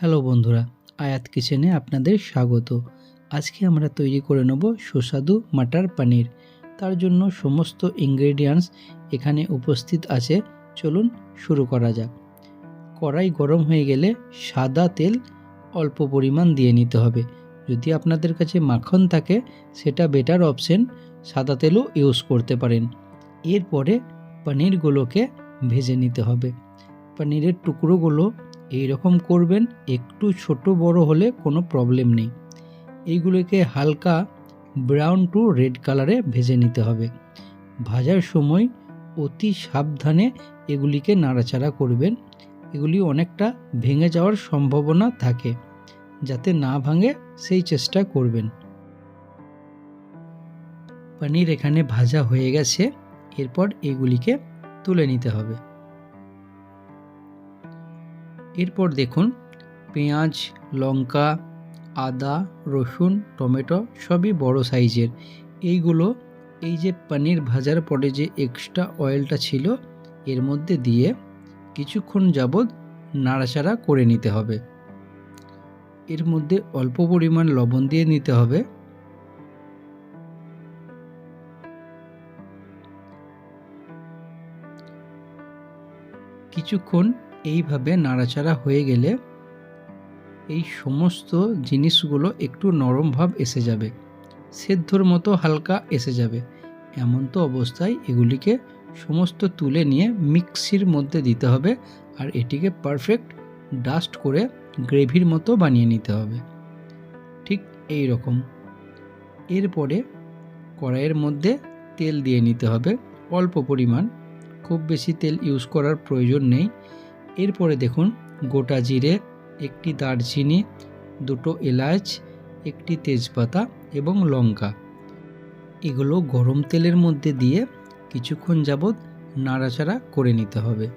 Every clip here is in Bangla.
হ্যালো বন্ধুরা, আয়াত কিচেনে আপনাদের স্বাগত। আজকে আমরা তৈরি করে নেব সুস্বাদু মাটার পনির। তার জন্য সমস্ত ইনগ্রেডিয়েন্টস এখানে উপস্থিত আছে। চলুন শুরু করা যাক। কড়াই গরম হয়ে গেলে সাদা তেল অল্প পরিমাণ দিয়ে নিতে হবে। যদি আপনাদের কাছে মাখন থাকে সেটা বেটার অপশন, সাদা তেলও ইউজ করতে পারেন। এরপরে পনিরগুলোকে ভেজে নিতে হবে। পনিরের টুকরোগুলো এইরকম করবেন, একটু ছোট বড় হলে কোনো প্রবলেম নেই। এইগুলোকে হালকা ব্রাউন টু রেড কালারে ভেজে নিতে হবে। ভাজার সময় অতি সাবধানে এগুলিকে নাড়াচাড়া করবেন। এগুলি অনেকটা ভেঙে যাওয়ার সম্ভাবনা থাকে, যাতে না ভাঙে সেই চেষ্টা করবেন। পনির এখানে ভাজা হয়ে গেছে। এরপর এগুলিকে তুলে নিতে হবে। এরপর দেখুন, পেঁয়াজ, লঙ্কা, আদা, রসুন, টমেটো সবই বড় সাইজের। এইগুলো এই যে পনির ভাজার পরে যে এক্সট্রা অয়েলটা ছিল এর মধ্যে দিয়ে কিছুক্ষণ যাবৎ নাড়াচাড়া করে নিতে হবে। এর মধ্যে অল্প পরিমাণ লবণ দিয়ে নিতে হবে। কিছুক্ষণ এইভাবে নাড়াচাড়া হয়ে গেলে এই সমস্ত জিনিসগুলো একটু নরম ভাব এসে যাবে, সেদ্ধর মতো হালকা এসে যাবে। এমন তো অবস্থায় এগুলিকে সমস্ত তুলে নিয়ে মিক্সির মধ্যে দিতে হবে, আর এটিকে পারফেক্ট ডাস্ট করে গ্রেভির মতো বানিয়ে নিতে হবে, ঠিক এই রকম। এরপরে কড়াইয়ের মধ্যে তেল দিয়ে নিতে হবে অল্প পরিমাণ, খুব বেশি তেল ইউজ করার প্রয়োজন নেই। এরপরে দেখুন, গোটা জিরে, একটি দারচিনি, দুটো এলাচ, একটি তেজপাতা এবং লঙ্কা, এগুলো গরম তেলের মধ্যে দিয়ে কিছুক্ষণ যাবৎ নাড়াচাড়া করে নিতে হবে।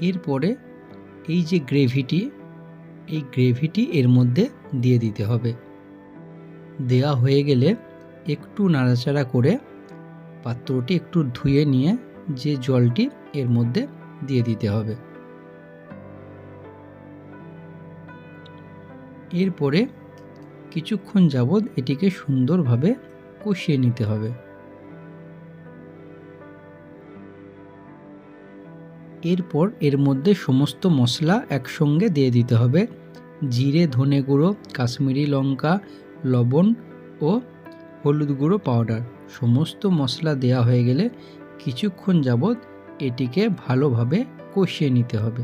এরপরে এই যে গ্রেভিটি এর মধ্যে দিয়ে দিতে হবে। দেওয়া হয়ে গেলে একটু নাড়াচাড়া করে পাত্রটি একটু ধুয়ে নিয়ে যে জলটি এর মধ্যে দিয়ে দিতে হবে। এরপরে কিছুক্ষণ যাবৎ এটিকে সুন্দরভাবে কষিয়ে নিতে হবে। এরপর এর মধ্যে সমস্ত মশলা একসঙ্গে দিয়ে দিতে হবে। জিরে, ধনে গুঁড়ো, কাশ্মীরি লঙ্কা, লবণ ও হলুদ গুঁড়ো পাউডার, সমস্ত মশলা দেওয়া হয়ে গেলে কিছুক্ষণ যাবৎ এটিকে ভালোভাবে কষিয়ে নিতে হবে।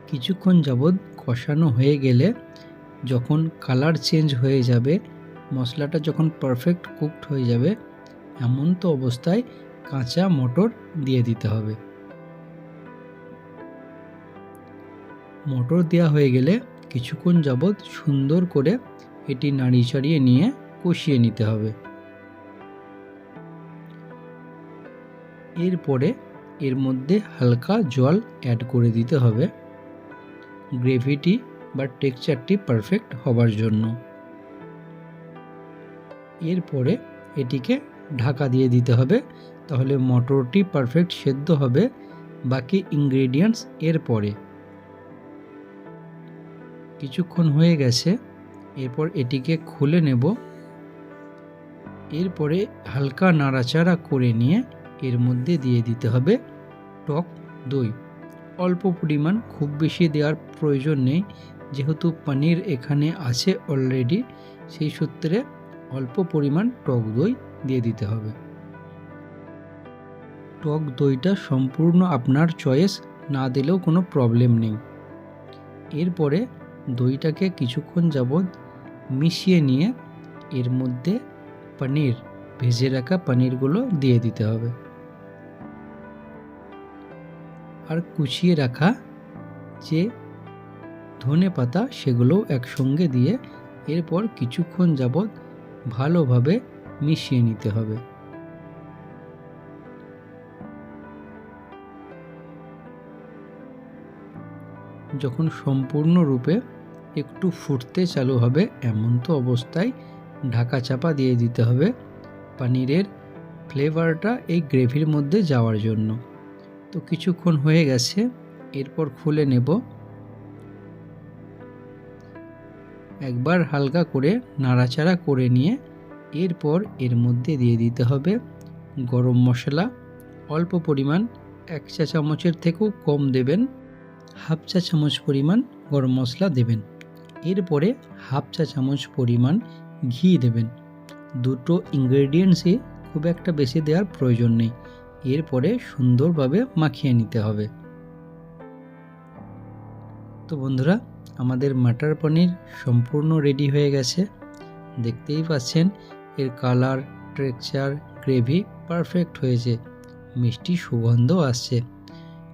কিছুক্ষণ যাবৎ কষানো হয়ে গেলে যখন কালার চেঞ্জ হয়ে যাবে, মশলাটা যখন পারফেক্ট কুকড হয়ে যাবে, এমন তো অবস্থায় কাঁচা মটর দিয়ে দিতে হবে। মটর দেওয়া হয়ে গেলে কিছুক্ষণ যাবৎ সুন্দর করে এটি নাড়িয়ে চাড়িয়ে নিয়ে কষিয়ে নিতে হবে। এরপরে এর মধ্যে হালকা জল অ্যাড করে দিতে হবে গ্রেভিটি বা টেক্সচারটি পারফেক্ট হবার জন্য। এরপরে এটিকে ঢাকা দিয়ে দিতে হবে, তাহলে মটরটি পারফেক্ট সেদ্ধ হবে। বাকি ইনগ্রেডিয়েন্টস এরপরে। কিছুক্ষণ হয়ে গেছে, এরপর এটিকে খুলে নেব। এরপরে হালকা নাড়াচাড়া করে নিয়ে এর মধ্যে দিয়ে দিতে হবে টক দই, অল্প পরিমাণ, খুব বেশি দেওয়ার প্রয়োজন নেই, যেহেতু পনির এখানে আছে অলরেডি, সেই সূত্রে অল্প পরিমাণ টক দই দিয়ে দিতে হবে। টক দইটা সম্পূর্ণ আপনার চয়েস, না দিলেও কোনো প্রবলেম নেই। এরপরে দইটাকে কিছুক্ষণ যাবৎ মিশিয়ে নিয়ে এর মধ্যে ভেজে রাখা পনিরগুলো দিয়ে দিতে হবে, আর কুচিয়ে রাখা যে ধনে পাতা সেগুলোও একসঙ্গে দিয়ে এরপর কিছুক্ষণ যাবৎ ভালোভাবে মিশিয়ে নিতে হবে। যখন সম্পূর্ণরূপে একটু ফুটতে চালু হবে, এমন তো অবস্থায় ঢাকা চাপা দিয়ে দিতে হবে পনিরের ফ্লেভারটা এই গ্রেভির মধ্যে যাওয়ার জন্য। তো কিছুক্ষণ হয়ে গেছে, এরপর খুলে নেব। একবার হালকা করে নাড়াচাড়া করে নিয়ে এরপর এর মধ্যে দিয়ে দিতে হবে গরম মশলা অল্প পরিমাণ, 1 চা চামচের থেকেও কম দেবেন। হাফ চা চামচ পরিমাণ গরম মশলা দেবেন। এরপরে হাফ চা চামচ পরিমাণ ঘি দেবেন। দুটো ইনগ্রেডিয়েন্টসই খুব একটা বেশি দেওয়ার প্রয়োজন নেই। এরপরে সুন্দরভাবে মাখিয়ে নিতে হবে। তো বন্ধুরা, আমাদের মাটার পনির সম্পূর্ণ রেডি হয়ে গেছে। দেখতেই পাচ্ছেন এর কালার, টেক্সচার, গ্রেভি পারফেক্ট হয়েছে, মিষ্টি সুগন্ধও আসছে।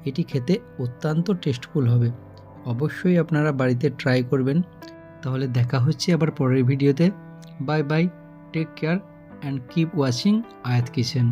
এটি খেতে অত্যন্ত টেস্টফুল হবে। অবশ্যই আপনারা বাড়িতে ট্রাই করবেন। তাহলে দেখা হচ্ছে আবার পরের ভিডিওতে। Bye bye, take care and keep watching Ayat kitchen.